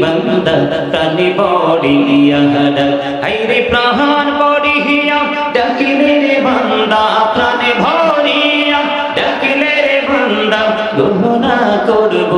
বান্দা প্রাণে বড়িয়া ডাক হায়রে প্রাণ বড়িয়া ডাকিলে রে বান্দা প্রাণে ভরিয়া ডাকিলে রে বান্দা গুনাহ করব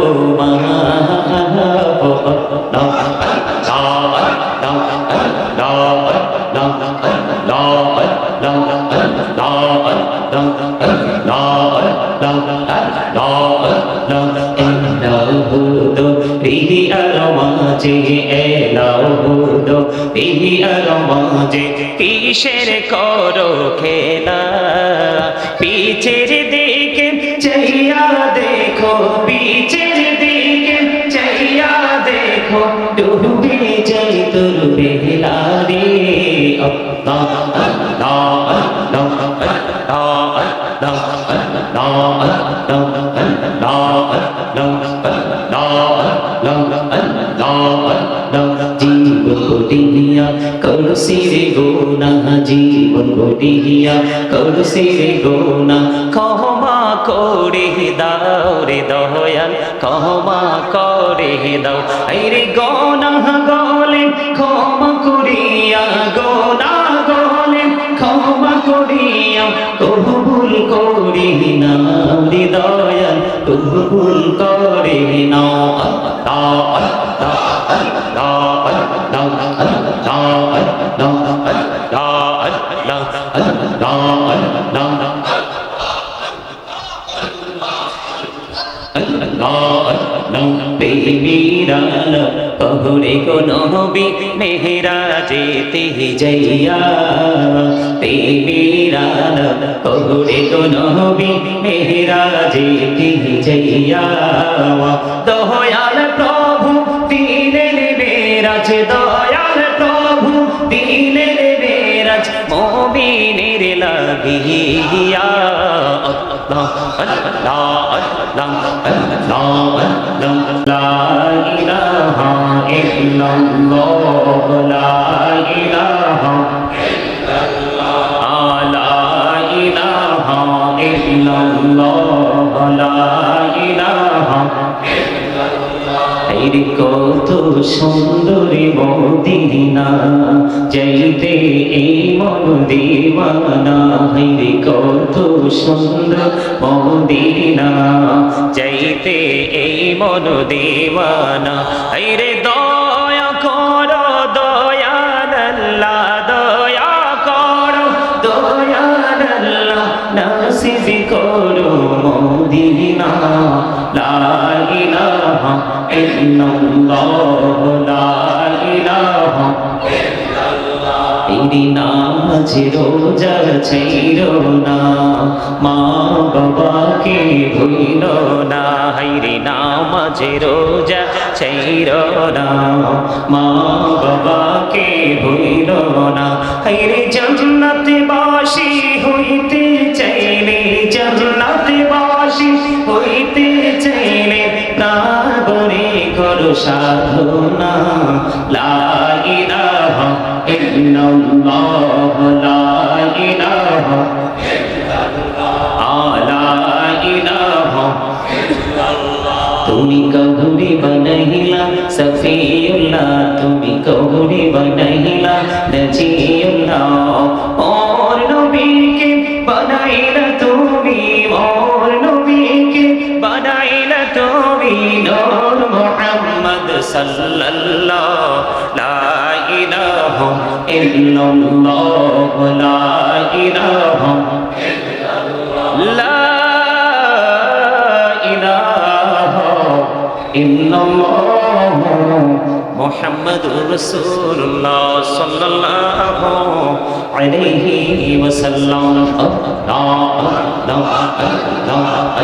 কিসের করো খেলা পিছের দিকে চাইয়া দেখো পিছের দিকে চাইয়া দেখো ডুবে যাই তোর বেলা রে আল্লাহ আল্লাহ আল্লাহ আল্লাহ আল্লাহ জীবন গড়িয়া করছি রে গুনাহ জীবন গড়িয়া করছি রে গুনাহ ক্ষমা করে দাও রে দয়াল ক্ষমা করে দাও এই রে গুনাহ গলে ক্ষমা করিয়া গুনাহ গলে ক্ষমা করিয়া কবুল করি না রে দয়াল কবুল করে না আল্লাহ আল্লাহ পহরে গো নবী মেহরাজেতে যাইয়া তেমিরান পহরে গো নবী মেহরাজেতে যাইয়া দয়াল প্রভু দিলেন মেরাজ দয়াল প্রভু দিলেন মেরাজ মুমিনের লাগিয়া আল্লাহ আল্লাহ আল্লাহ আল্লাহ লা ইলাহা ইল্লাল্লাহ লা ইলাহা ইল্লাল্লাহ লা ইলাহা ইল্লাল্লাহ লা ইলাহা ইল্লাল্লাহ কত সুন্দরী মদিনা যাইতে এই মন দিওয়ানা হায়রে কত সুন্দর মদিনা যাইতে এই মন দিওয়ানা হায়রে দয়া করো দয়াল আল্লাহ দয়া করো দয়াল আল্লাহ নসিব করো মদিনা লা ইলাহা ইল্লাল্লাহ লা ইলাহা ইল্লাল্লাহ তেরি নামাজ রোজা ছাইরো না মা বাবাকে ভুলো না হায়রে নামাজ রোজা ছাইরো না মা বাবাকে ভুলো না হায়রে জান্নাতে বাসী হইতে চাইলে জান্নাতে বাসী হইতে চাইলে প্রাণে করো সাধনা লা ইলাহা ইল্লাল্লাহ লা ইলাহা ইল্লাল্লাহ লা ইলাহা ইল্লাল্লাহ তুমি কহুরি বানাইলা সফিউল্লাহ তুমি কহুরি বানাইলা নজিউল্লাহ और নবীকে বানাইলা তুমি और নবীকে বানাইলা তুমি নূর মুহাম্মদ সাল্লাল্লাহু লা ইলাহা ইল্লাল্লাহ লা ইলাহা ইল্লাল্লাহ লা ইলাহা ইল্লাল্লাহ মুহাম্মাদুর রাসূলুল্লাহ সাল্লাল্লাহু আলাইহি ওয়াসাল্লাম আল্লাহ আল্লাহ আল্লাহ আল্লাহ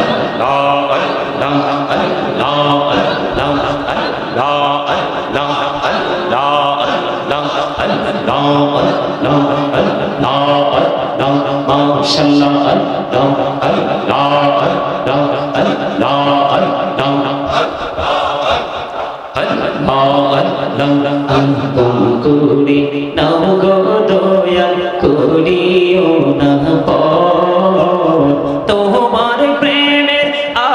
করে নাও গো দয়াল করিও না তোমার প্রেমের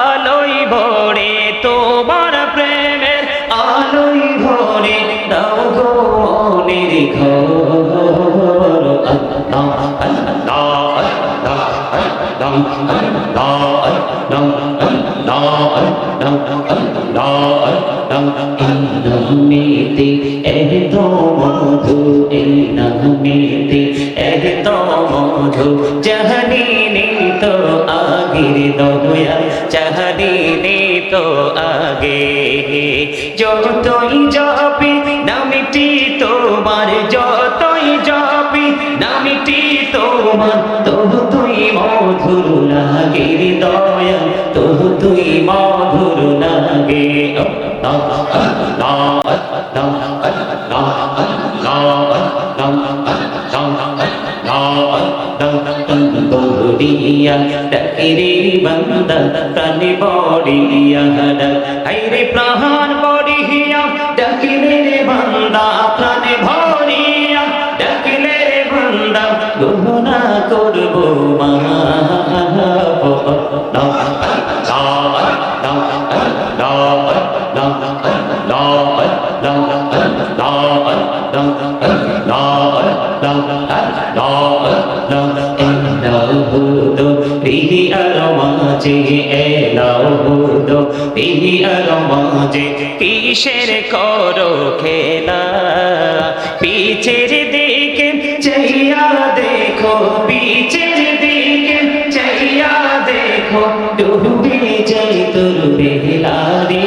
আলোয় ভরে তোমার প্রেমের আলোয় ভরে নামেতে এত মধু, এই নামেতে এত মধু, জাহানি তো আগের দয়া, জাহানি তো আগে। যতই যাবে নামটি তোমার, যতই যাবে নামটি তোমার, তবু তুই মধুর লাগে দয়া, তবু তুই মধুর লাগে। বড়িয়া ডাকিরে বান্দা প্রাণে বড়িয়া ডাক, হায়রে প্রাণ বড়িয়া ডাকিলে রে বান্দা প্রাণে ভরিয়া ডাকিলে রে বান্দা, গুনাহ করব কিসের করো খেলা, পিছের দিকে চাইয়া দেখো, পিছের দিকে চাইয়া দেখো, ডুবে যাই তোর বেলা রে।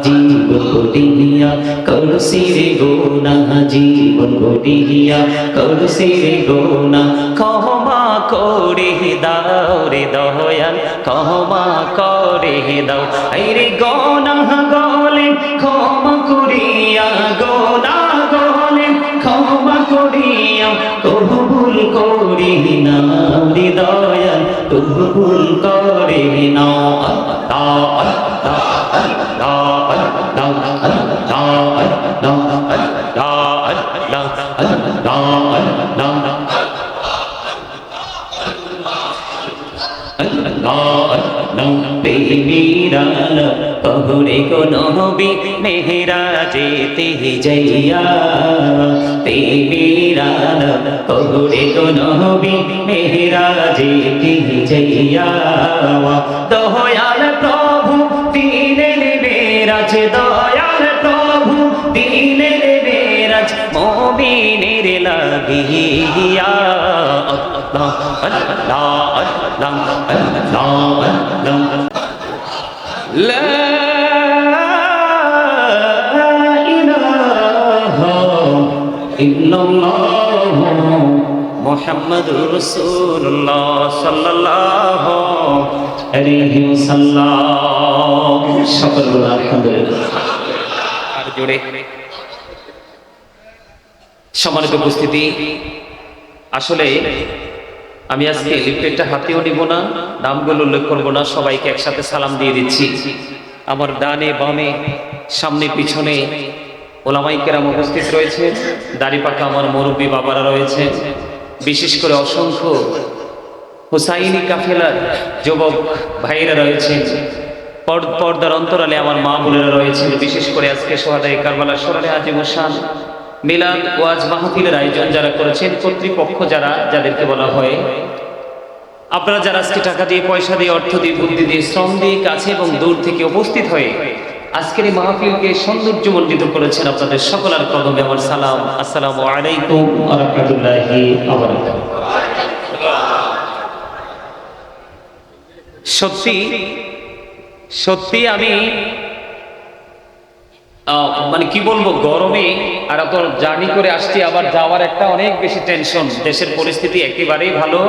জীবন গড়িয়া করছি রে গোনা, জীবন গড়িয়া করছি রে গোনা, ক্ষমা করে দাও রে দয়াল, ক্ষমা করে দাও। আরে গোনা গলে ক্ষমা করিয়া, গোনা গলে ক্ষমা করিয়া, কবুল করি না রে দয়াল, কবুল করে নাও। পহরে কো নবী মেহরাজেতে যাইয়া, তেমিরান পহরে কো নবী মেহরাজেতে যাইয়া, দয়াল প্রভু দিলেন মেরাজ, দয়াল প্রভু দিলেন মেরাজ, মুমিনের লাগিয়া। আল্লাহ আল্লাহ আল্লাহ আল্লাহ আল্লাহ, লা ইলাহা ইল্লাল্লাহ মুহাম্মাদুর রাসূলুল্লাহ সাল্লাল্লাহু আলাইহি ওয়াসাল্লাম। সকল আলহামদুলিল্লাহ। আর জোরে সম্মানিত উপস্থিতি, আসলে আমি আজকে লিফলেটটা হাতেও নিব না, নামগুলো উল্লেখ করবো না, সবাইকে একসাথে সালাম দিয়ে দিচ্ছি। আমার ডানে বামে সামনে পিছনে ওলামায়ে কেরাম উপস্থিত রয়েছে, দাড়ি পাকা আমার মুরব্বী বাবারা রয়েছে, বিশেষ করে অসংখ্য হুসাইনি কাফেলার যুবক ভাইয়েরা রয়েছেন, পর্দার অন্তরালে আমার মা বোনেরা রয়েছেন। বিশেষ করে আজকে সোহাদায়ে কারবালার স্মরণে আজিমুশ শান মিলাদ ওয়াজ মাহফিলের আয়োজন যারা করেছেন, কর্তৃপক্ষ যারা, যাদেরকে বলা হয়, আপনারা যারা আজকে টাকা দিয়ে, পয়সা দিয়ে, অর্থ দিয়ে, বুদ্ধি দিয়ে, শ্রম দিয়ে, কাছে এবং দূর থেকে উপস্থিত হয়ে আজকের এই মাহফিলকে সৌন্দর্যমণ্ডিত করেছেন, আপনাদের সকলের কদমে আমার সালাম। আসসালামু আলাইকুম ওয়া রাহমাতুল্লাহি ওয়া বারাকাতুহু। সত্যি সত্যি আমি মানে কি বলবো, গরমে আর এত জার্নি করে আসছি, আবার যাওয়ার একটা অনেক বেশি টেনশন, দেশের পরিস্থিতি একেবারেই ভালো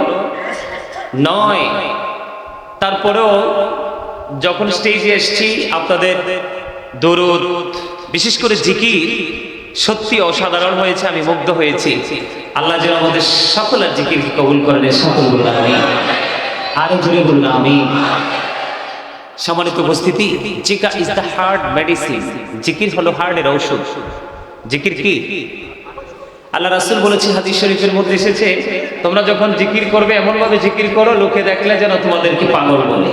নয়। তারপরেও যখন স্টেজে এসেছি, আপনাদের দরুদ, বিশেষ করে জিকির সত্যি অসাধারণ হয়েছে, আমি মুগ্ধ হয়েছি। আল্লাহ যেন আমাদের সকলের জিকিরকে কবুল করেন, সকল বললাম আমি, আরো জোরে বললাম আমি। সম্মানিত উপস্থিতি, জিকির ইজ দ্য হার্ট মেডিসিন, জিকির হলো হার্টের ঔষধ। জিকির কি? আল্লাহ রাসূল বলেছে, হাদিস শরীফের মধ্যে এসেছে, তোমরা যখন জিকির করবে এমন ভাবে জিকির করো লোকে দেখলে যেন তোমাদেরকে পাগল বলে।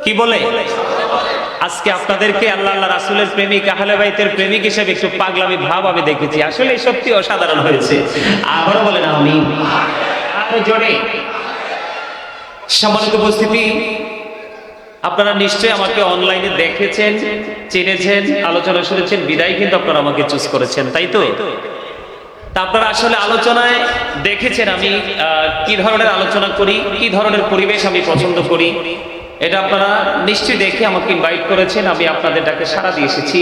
কি বলে? আজকে আপনাদেরকে আল্লাহ রাসূলের প্রেমিক, আহলে বাইতের প্রেমিক হিসেবে একটু পাগলামি ভাব আমি দেখেছি। আসলে সত্যি অসাধারণ হয়েছে। আবারও বলেন আমিন, আরো জোরে। সম্মানিত উপস্থিতি, আপনারা নিশ্চয়ই আমাকে অনলাইনে দেখেছেন, চিনেছেন, আলোচনা শুনেছেন, বিদায় কিন্তু আপনারা আমাকে চুজ করেছেন, তাই তো? তা আপনারা আসলে আলোচনায় দেখেছেন আমি কি ধরনের আলোচনা করি, কি ধরনের পরিবেশ আমি পছন্দ করি, এটা আপনারা নিশ্চয়ই দেখে আমাকে ইনভাইট করেছেন। আমি আপনাদের ডাকে সাড়া দিয়ে এসেছি।